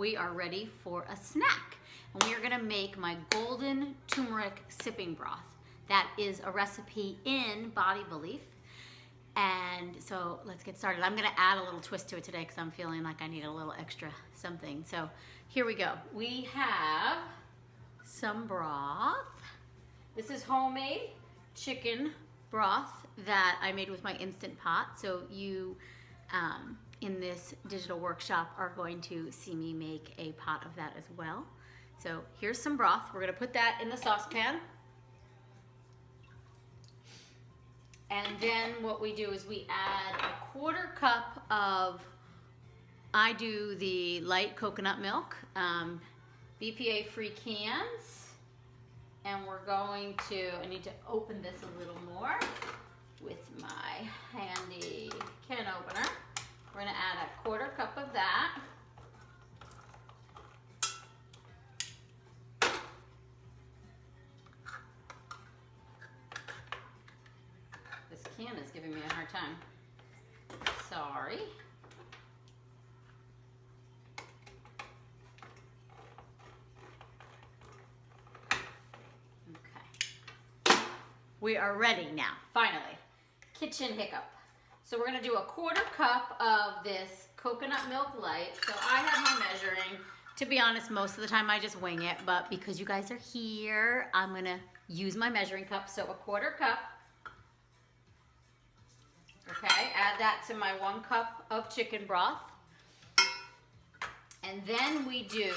we are ready for a snack. And we are gonna make my golden turmeric sipping broth. That is a recipe in Body Belief. And so let's get started. I'm gonna add a little twist to it today because I'm feeling like I need a little extra something. So here we go. We have some broth. This is homemade chicken broth that I made with my Instant Pot. So you, in this digital workshop, are going to see me make a pot of that as well. So here's some broth. We're gonna put that in the saucepan. And then what we do is we add a 1/4 cup of, I do the light coconut milk, BPA free cans. And we're going to, I need to open this a little more with my handy can opener. We're gonna add a 1/4 cup of that. This can is giving me a hard time. Sorry. We are ready now, finally. Kitchen hiccup. So we're gonna do a 1/4 cup of this coconut milk light. So I have my measuring. To be honest, most of the time I just wing it, but because you guys are here, I'm gonna use my measuring cup. So a 1/4 cup. Okay, add that to my 1 cup of chicken broth. And then we do,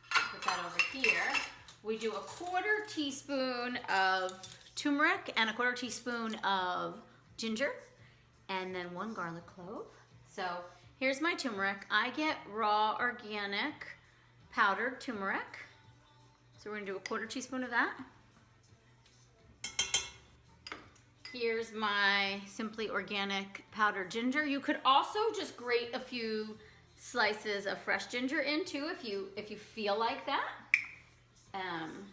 put that over here. We do a 1/4 teaspoon of turmeric and a 1/4 teaspoon of ginger, and then 1 garlic clove. So here's my turmeric. I get raw organic powdered turmeric. So we're gonna do a 1/4 teaspoon of that. Here's my Simply Organic powdered ginger. You could also just grate a few slices of fresh ginger in too if you feel like that. I'm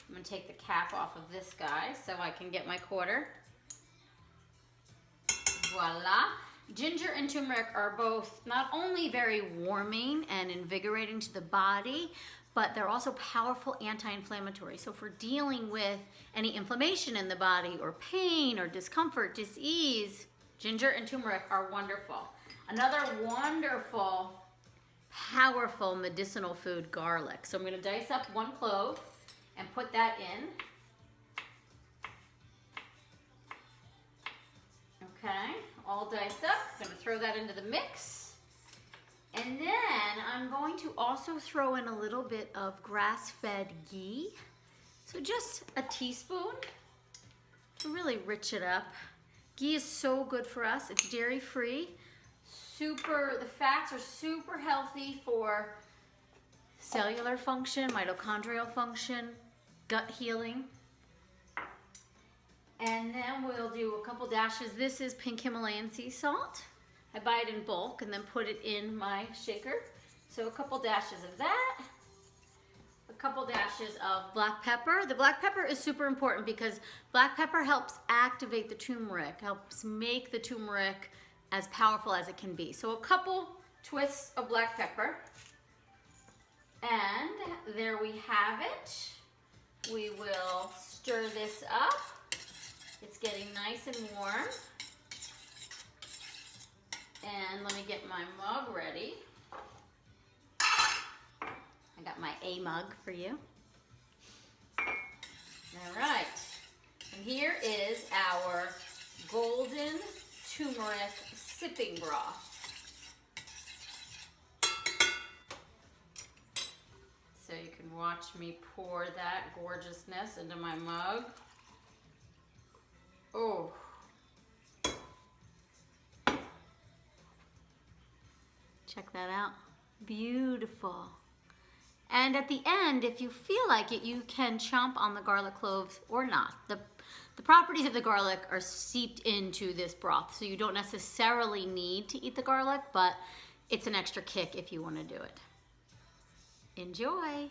gonna take the cap off of this guy so I can get my 1/4. Voila. Ginger and turmeric are both not only very warming and invigorating to the body, but they're also powerful anti-inflammatory. So for dealing with any inflammation in the body or pain or discomfort, disease, ginger and turmeric are wonderful. Another wonderful powerful medicinal food, garlic. So I'm going to dice up 1 clove and put that in. Okay, all diced up. I'm going to throw that into the mix. And then I'm going to also throw in a little bit of grass-fed ghee. So just a teaspoon to really rich it up. Ghee is so good for us. It's dairy-free. The fats are super healthy for cellular function, mitochondrial function, gut healing. And then we'll do a couple dashes. This is pink Himalayan sea salt. I buy it in bulk and then put it in my shaker. So a couple dashes of that. A couple dashes of black pepper. The black pepper is super important because black pepper helps activate the turmeric, helps make the turmeric as powerful as it can be. So a couple twists of black pepper. And there we have it. We will stir this up. It's getting nice and warm. And let me get my mug ready. I got my A mug for you. All right. And here is our golden turmeric sipping broth. So you can watch me pour that gorgeousness into my mug. Oh. Check that out. Beautiful. And at the end, if you feel like it, you can chomp on the garlic cloves or not. The properties of the garlic are seeped into this broth, so you don't necessarily need to eat the garlic, but it's an extra kick if you want to do it. Enjoy!